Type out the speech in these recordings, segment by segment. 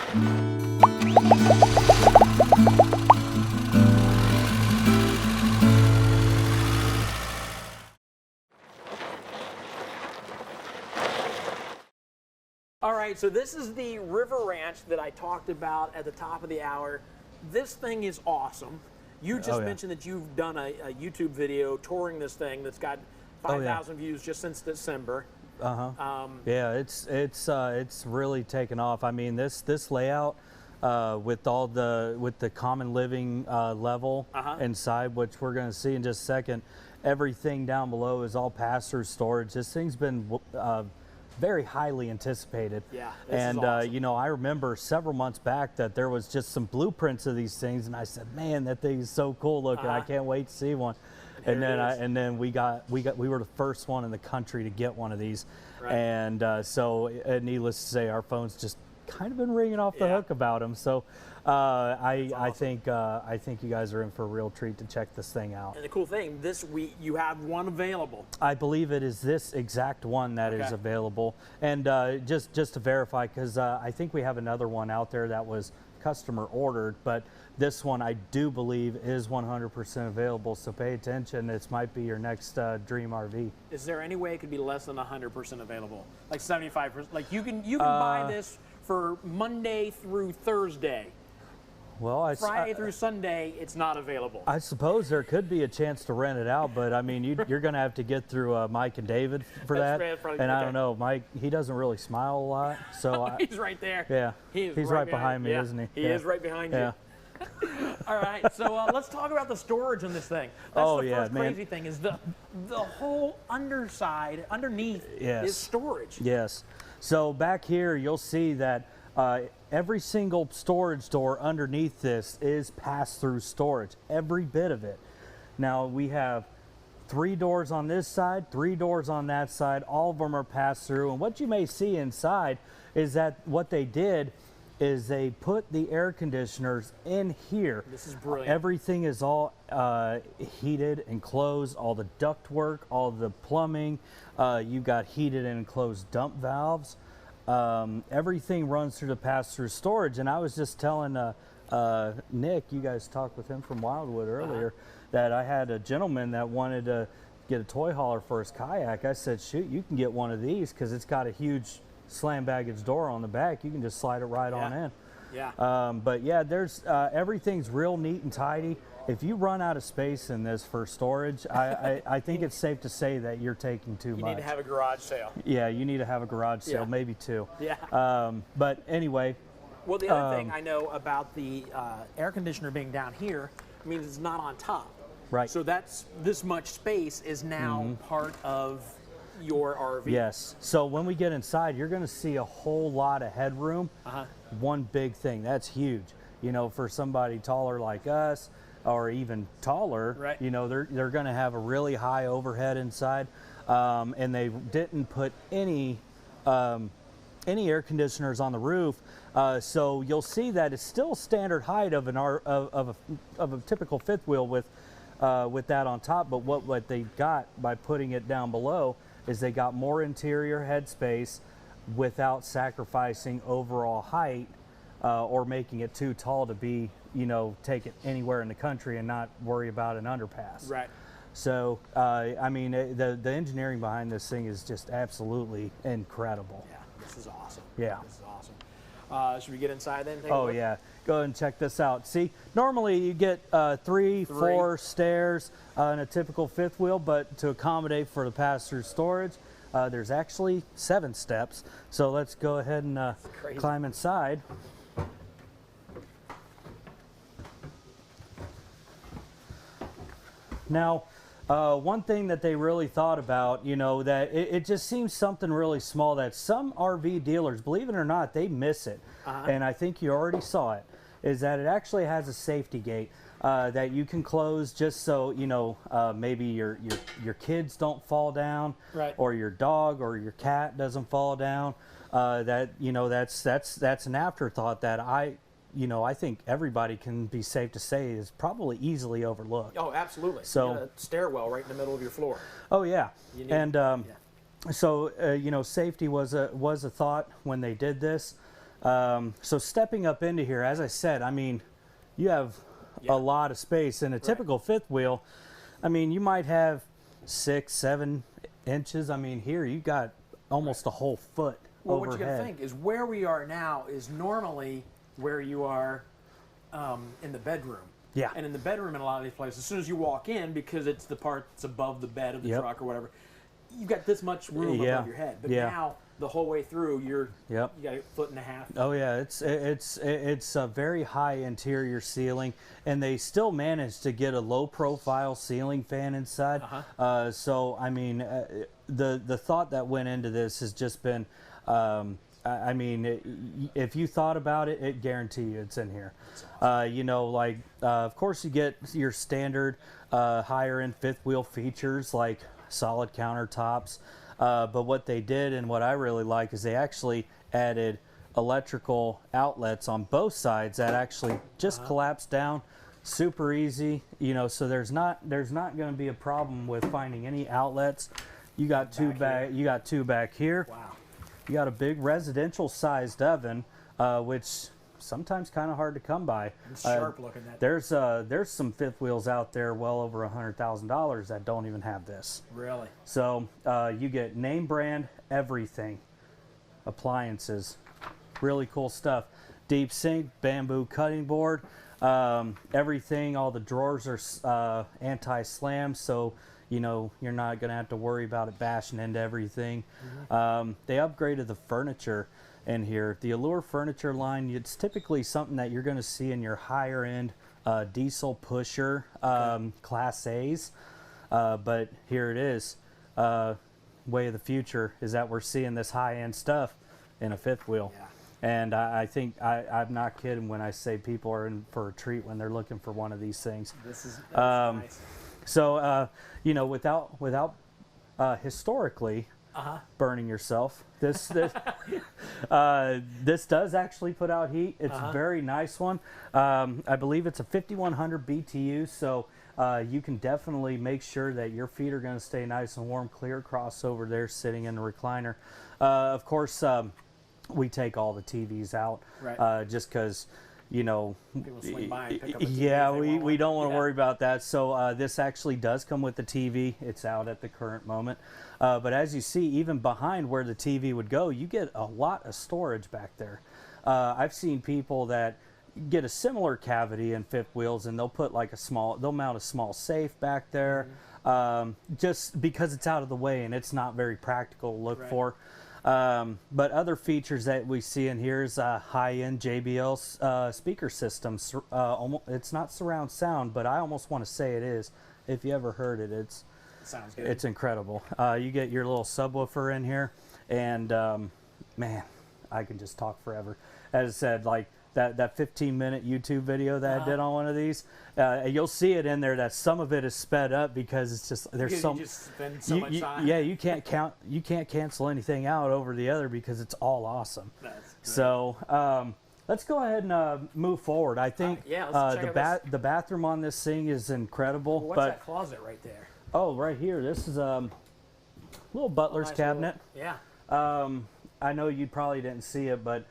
All right, so this is the River Ranch that I talked about at the top of the hour. This thing is awesome. You just mentioned that you've done a YouTube video touring this thing that's got 5,000 views just since December. Yeah, it's really taken off. I mean, this layout with the common living level inside, which we're going to see in just a second. Everything down below is all pass-through storage. This thing's been very highly anticipated. Yeah, and awesome. you know, I remember several months back that there was just some blueprints of these things, and I said, man, that thing is so cool looking. I can't wait to see one. And then we were the first one in the country to get one of these. Right. And so needless to say, our phones just kind of been ringing off the hook about them. So I think you guys are in for a real treat to check this thing out. And the cool thing, this week you have one available. I believe it is this exact one that is available. And just to verify, because I think we have another one out there that was customer ordered, but this one I do believe is 100% available, so pay attention. This might be your next dream RV. Is there any way it could be less than 100% available? Like 75%? Like you can buy this for Monday through Thursday. Well, Friday through Sunday, it's not available. I suppose there could be a chance to rent it out, but I mean, you're going to have to get through Mike and David for that. And I don't know, Mike, he doesn't really smile a lot, so he's right there. Yeah, he's right behind me, yeah. isn't he? He is right behind you. All right, so let's talk about the storage on this thing. That's the first crazy thing is the whole underneath is storage. Yes. So back here, you'll see that every single storage door underneath this is pass-through storage, every bit of it. Now we have 3 doors on this side, 3 doors on that side. All of them are pass-through, and what you may see inside is that what they did is they put the air conditioners in here. This is brilliant. Everything is all heated and closed, all the duct work, all the plumbing. You've got heated and enclosed dump valves. Everything runs through the pass-through storage. And I was just telling Nick, you guys talked with him from Wildwood earlier, that I had a gentleman that wanted to get a toy hauler for his kayak. I said, shoot, you can get one of these because it's got a huge slam baggage door on the back. You can just slide it right on in. Yeah. But yeah, there's everything's real neat and tidy. If you run out of space in this for storage, I think it's safe to say that you're taking too much. You need to have a garage sale. Yeah, you need to have a garage sale, maybe 2. Yeah. But anyway. Well, the other thing I know about the air conditioner being down here means it's not on top. Right. So this much space is now part of your RV. Yes. So when we get inside, you're going to see a whole lot of headroom. One big thing. That's huge. You know, for somebody taller like us, or even taller, you know, they're going to have a really high overhead inside, and they didn't put any air conditioners on the roof, so you'll see that it's still standard height of a typical fifth wheel with that on top. But what they got by putting it down below is they got more interior headspace without sacrificing overall height or making it too tall to be, you know, take it anywhere in the country and not worry about an underpass. Right. So, I mean, the engineering behind this thing is just absolutely incredible. Yeah, this is awesome. Yeah. This is awesome. Should we get inside then? Oh, yeah. Go ahead and check this out. See, normally you get 3, 4 stairs in a typical fifth wheel, but to accommodate for the pass-through storage, there's actually 7 steps. So let's go ahead and climb inside. Now, one thing that they really thought about, you know, that it just seems something really small that some RV dealers, believe it or not, they miss it. And I think you already saw it, is that it actually has a safety gate that you can close just so, you know, maybe your kids don't fall down, or your dog or your cat doesn't fall down. That, you know, that's an afterthought that I think everybody can be safe to say is probably easily overlooked. Oh, absolutely. So, you got a stairwell right in the middle of your floor. Oh yeah, so you know, safety was a thought when they did this. So stepping up into here, as I said, I mean, you have a lot of space. In a typical fifth wheel, I mean, you might have 6, 7 inches. I mean, here you got almost a whole foot overhead. What you got to think is where we are now is normally where you are in the bedroom. Yeah. And in the bedroom in a lot of these places, as soon as you walk in, because it's the part that's above the bed of the truck or whatever, you've got this much room above your head. But now, the whole way through, you got a 1.5 feet. Oh yeah, it's a very high interior ceiling, and they still managed to get a low profile ceiling fan inside. So I mean, the thought that went into this has just been, I mean, if you thought about it, it guarantee you it's in here. Awesome. You know, like of course you get your standard higher end fifth wheel features like solid countertops. But what they did and what I really like is they actually added electrical outlets on both sides that actually just collapse down, super easy. You know, so there's not going to be a problem with finding any outlets. You got two back. You got two back here. Wow. You got a big residential sized oven, which sometimes kind of hard to come by. It's sharp looking. There's some fifth wheels out there well over $100,000 that don't even have this. Really? So you get name brand everything, appliances, really cool stuff. Deep sink, bamboo cutting board, everything. All the drawers are anti-slam, so you know you're not gonna have to worry about it bashing into everything. They upgraded the furniture in here. The Allure furniture line, it's typically something that you're going to see in your higher end diesel pusher class A's, but here it is. Way of the future is that we're seeing this high end stuff in a fifth wheel. And I think I'm not kidding when I say people are in for a treat when they're looking for one of these things. That's nice. So you know, without historically burning yourself, this does actually put out heat. It's a very nice one. I believe it's a 5100 BTU, so you can definitely make sure that your feet are going to stay nice and warm, clear across over there sitting in the recliner. Of course, we take all the TVs out, just because, you know, people swing by and pick up a TV we don't want to worry about that. So this actually does come with the TV. It's out at the current moment. But as you see, even behind where the TV would go, you get a lot of storage back there. I've seen people that get a similar cavity in fifth wheels, and they'll put like they'll mount a small safe back there, just because it's out of the way and it's not very practical to look for. But other features that we see in here is a high-end JBL speaker system. It's not surround sound, but I almost want to say it is. If you ever heard it, sounds good. It's incredible. You get your little subwoofer in here, and man, I can just talk forever. As I said, like that 15-minute YouTube video that I did on one of these, you'll see it in there that some of it is sped up because it's just you just spend so much time. Yeah, you can't cancel anything out over the other because it's all awesome. That's good. So let's go ahead and move forward. I think the bathroom on this thing is incredible. What's that closet right there? Oh, right here. This is a little butler's cabinet. I know you probably didn't see it, but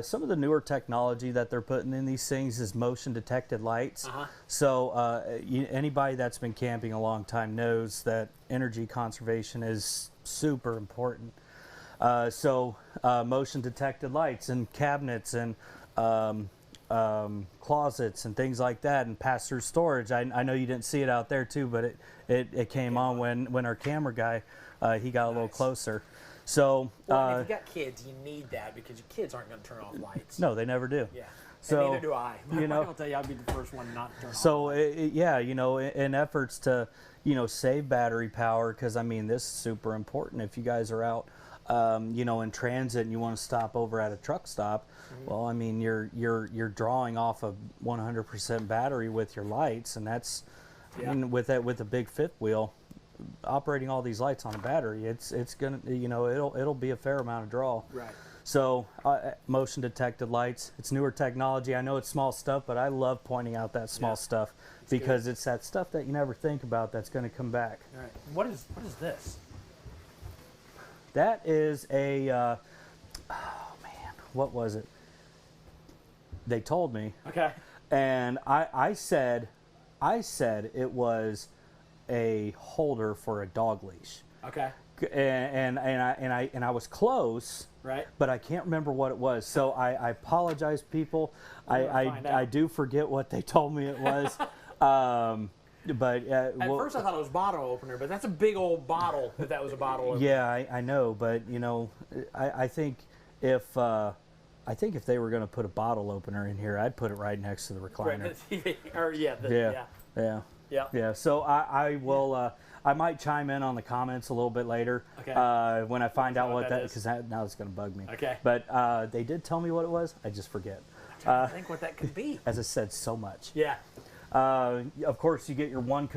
some of the newer technology that they're putting in these things is motion detected lights. So anybody that's been camping a long time knows that energy conservation is super important. So motion detected lights and cabinets and closets and things like that, and pass-through storage. I know you didn't see it out there too, but it came on when our camera guy he got a little closer. So if you got kids, you need that because your kids aren't going to turn off lights. No, they never do. Yeah. So and neither do I. You know, I'll tell you, I'll be the first one not to turn off. So yeah, you know, in efforts to save battery power, because I mean this is super important. If you guys are out, you know, in transit and you want to stop over at a truck stop, well, I mean you're drawing off a 100% battery with your lights, and that's with a big fifth wheel. Operating all these lights on a battery, it's gonna, you know, it'll be a fair amount of draw. Right. So motion detected lights, it's newer technology. I know it's small stuff, but I love pointing out that small stuff because it's that stuff that you never think about that's going to come back. All right. What is this? That is a oh man, what was it? They told me. Okay. And I said it was a holder for a dog leash. Okay. And I was close. Right. But I can't remember what it was. So I apologize, people. I do forget what they told me it was. But at first I thought it was bottle opener, but that's a big old bottle. If that was a bottle opener. Yeah, I know, but you know, I think if they were going to put a bottle opener in here, I'd put it right next to the recliner. Right. Yeah. So I will. I might chime in on the comments a little bit later. Okay. When I find out what that is, because now it's going to bug me. Okay. But they did tell me what it was. I just forget. I'm trying to think what that could be. As I said, so much. Yeah. Of course, you get your one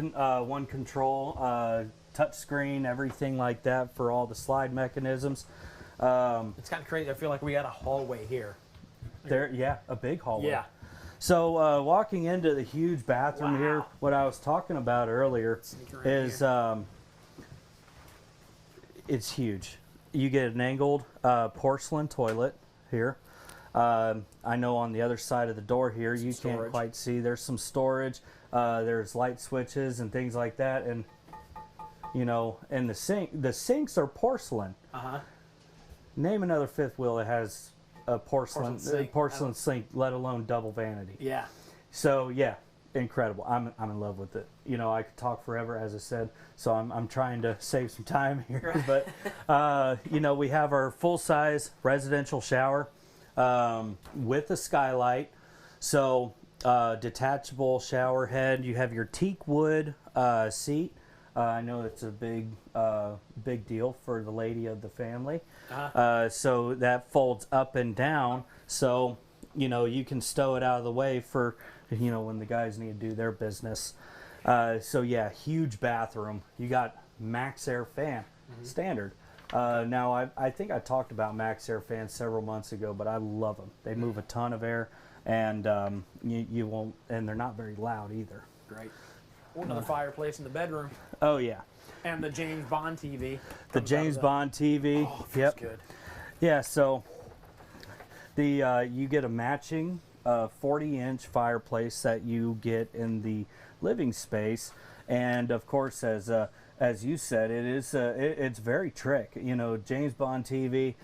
control, touch screen, everything like that for all the slide mechanisms. It's kind of crazy. I feel like we got a hallway here. A big hallway. Yeah. So walking into the huge bathroom here, what I was talking about earlier is it's huge. You get an angled porcelain toilet here. I know on the other side of the door here, you can't quite see. There's some storage. There's light switches and things like that, and you know, and the sinks are porcelain. Name another fifth wheel that has a porcelain sink, let alone double vanity. Yeah. So yeah, incredible. I'm in love with it. You know, I could talk forever, as I said. So I'm trying to save some time here, but you know, we have our full size residential shower. With a skylight, so detachable shower head. You have your teak wood seat. I know it's a big deal for the lady of the family. So that folds up and down, so you know you can stow it out of the way for when the guys need to do their business. So yeah, huge bathroom. You got max air fan, standard. Now, I think I talked about Max Air fans several months ago, but I love them. They move a ton of air, and you won't, and they're not very loud either. Great. Another fireplace in the bedroom. Oh yeah. And the James Bond TV. The James Bond TV. Oh, feels good. Yeah. So you get a matching 40-inch fireplace that you get in the living space, and of course, as you said, it's very trick. You know, James Bond TV.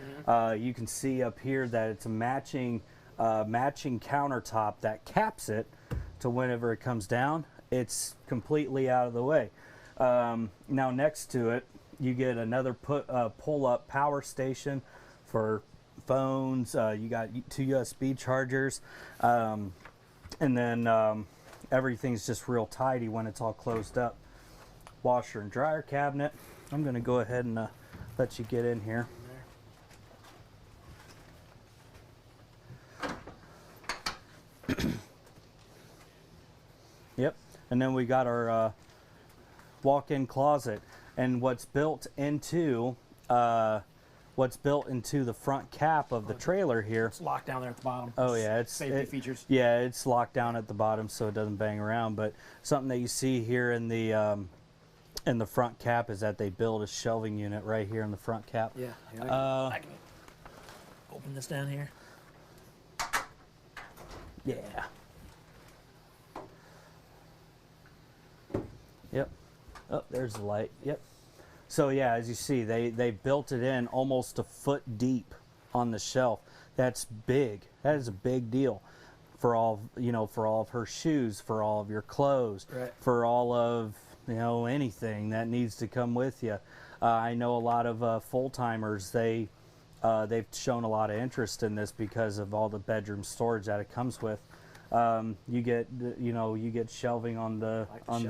You can see up here that it's a matching countertop that caps it to whenever it comes down, it's completely out of the way. Now next to it, you get another pull-up power station for phones. You got 2 USB chargers, and then everything's just real tidy when it's all closed up. Washer and dryer cabinet. I'm going to go ahead and let you get in here. Yep. And then we got our walk-in closet, and what's built into the front cap of the trailer here. It's locked down there at the bottom. Oh yeah, it's safety features. Yeah, it's locked down at the bottom so it doesn't bang around. But something that you see here in the front cap is that they build a shelving unit right here in the front cap. Yeah. I can open this down here. Yeah. Yep. Oh, there's the light. Yep. So yeah, as you see, they built it in almost a foot deep on the shelf. That's big. That is a big deal for all of her shoes, for all of your clothes, right, for all of anything that needs to come with you. I know a lot of full-timers, they've shown a lot of interest in this because of all the bedroom storage that it comes with. You get shelving on the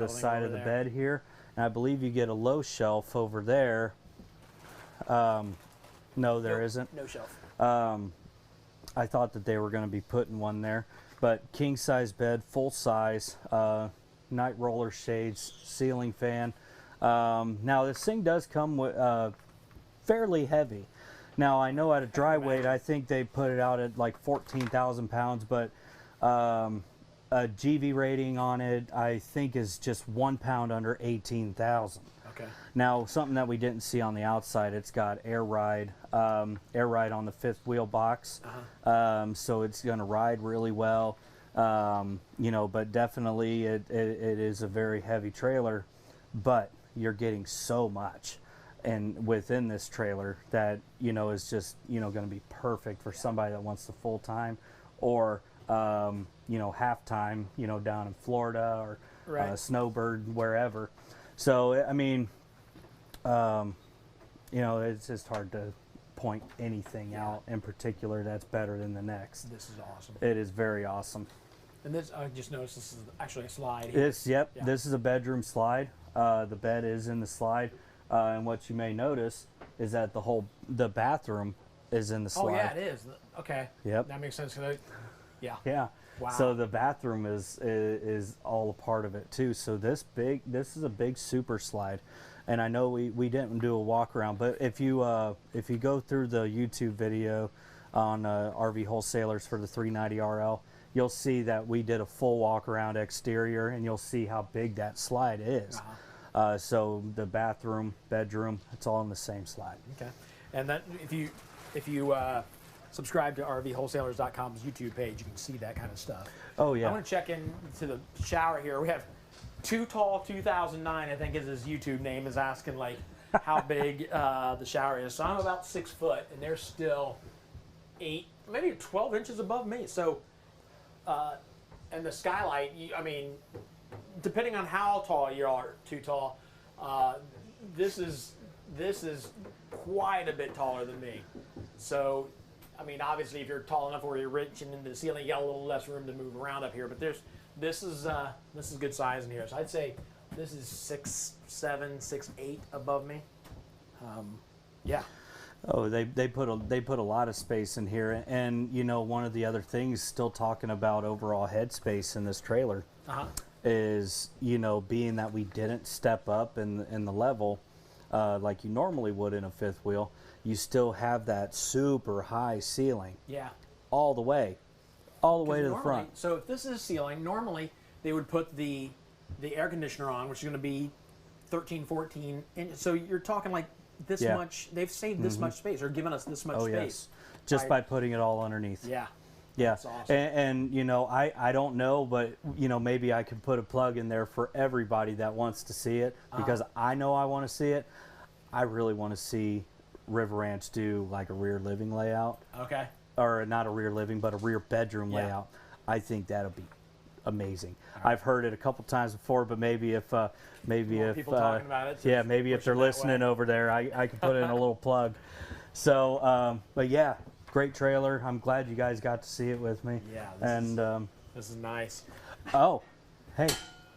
side of the bed here, and I believe you get a low shelf over there. No, there isn't. No shelf. I thought that they were going to be putting one there, but king size bed, full size, night roller shades, ceiling fan. Now this thing does come with fairly heavy. Now I know at a dry weight, I think they put it out at like 14,000 pounds, but GV rating on it, I think, is just 1 pound under 18,000. Okay. Now, something that we didn't see on the outside, it's got air ride on the 5th wheel box. So it's going to ride really well. You know, but definitely it is a very heavy trailer, but you're getting so much and within this trailer that, you know, is just, you know, going to be perfect for somebody that wants the full time or, you know, half time, you know, down in Florida or Snowbird, wherever. So, I mean, you know, it's just hard to point anything out in particular that's better than the next. This is awesome. It is very awesome. And this, I just noticed this is actually a slide. This, this is a bedroom slide. The bed is in the slide. And what you may notice is that the bathroom is in the slide. Oh yeah, it is. Okay. Yep. That makes sense. Yeah. Wow. So the bathroom is all a part of it too. So this is a big super slide. And I know we didn't do a walk around, but if you go through the YouTube video on RV Wholesalers for the 390 RL, you'll see that we did a full walk around exterior, and you'll see how big that slide is. So the bathroom, bedroom, it's all in the same slide. Okay. And that if you subscribe to RVWholesalers.com's YouTube page, you can see that kind of stuff. Oh yeah. I want to check into the shower here. We have Too Tall 2009, I think is his YouTube name, is asking like how big the shower is. So I'm about 6 foot, and they're still 8, maybe 12 inches above me. So, and the skylight, I mean, depending on how tall you are, too tall, this is quite a bit taller than me. So, I mean, obviously, if you're tall enough where you're reaching into the ceiling, you got a little less room to move around up here. But this is good size in here. So I'd say this is 6'7", 6'8" above me. Yeah. Oh, they put a lot of space in here, and you know, one of the other things, still talking about overall head space in this trailer, is, you know, being that we didn't step up in the level like you normally would in a fifth wheel, you still have that super high ceiling. Yeah. All the way to the front. So if this is ceiling, normally they would put the air conditioner on, which is going to be 13, 14 inches. So you're talking like this much. They've saved this much space, or given us this much space. Yes. Just by putting it all underneath. Yeah. Yeah. That's awesome. And you know, I don't know, but you know, maybe I could put a plug in there for everybody that wants to see it, because I know I want to see it. I really want to see River Ranch do like a rear living layout. Okay. Or not a rear living, but a rear bedroom layout. I think that'll be amazing. I've heard it a couple times before, but maybe if people talking about it, yeah, maybe if they're listening over there, I can put in a little plug. So, but yeah, great trailer. I'm glad you guys got to see it with me. Yeah, this is nice. Oh, hey,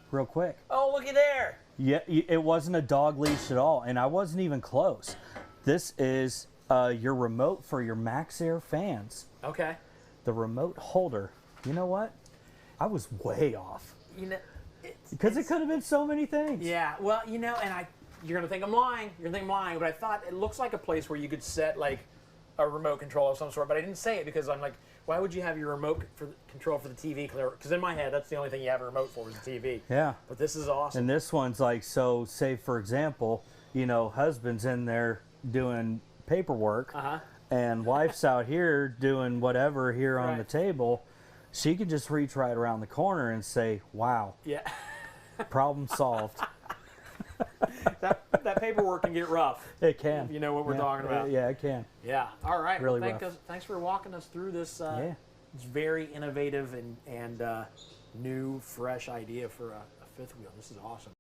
real quick. Oh, looky there. Yeah, it wasn't a dog leash at all, and I wasn't even close. This is your remote for your MaxxAir fans. Okay. The remote holder. You know what? I was way off. You know, because it could have been so many things. Yeah. Well, you know, and you're gonna think I'm lying. You're gonna think I'm lying, but I thought it looks like a place where you could set like a remote control of some sort. But I didn't say it because I'm like, why would you have your remote control for the TV? Because in my head, that's the only thing you have a remote for is the TV. Yeah. But this is awesome. And this one's like, so say for example, you know, husband's in there doing paperwork, and wife's out here doing whatever here on the table. She could just reach right around the corner and say, "Wow, yeah, problem solved." that paperwork can get rough. It can. You know what we're talking about. Yeah, it can. Yeah. All right. Really well, thanks for walking us through this. It's very innovative and new, fresh idea for a fifth wheel. This is awesome.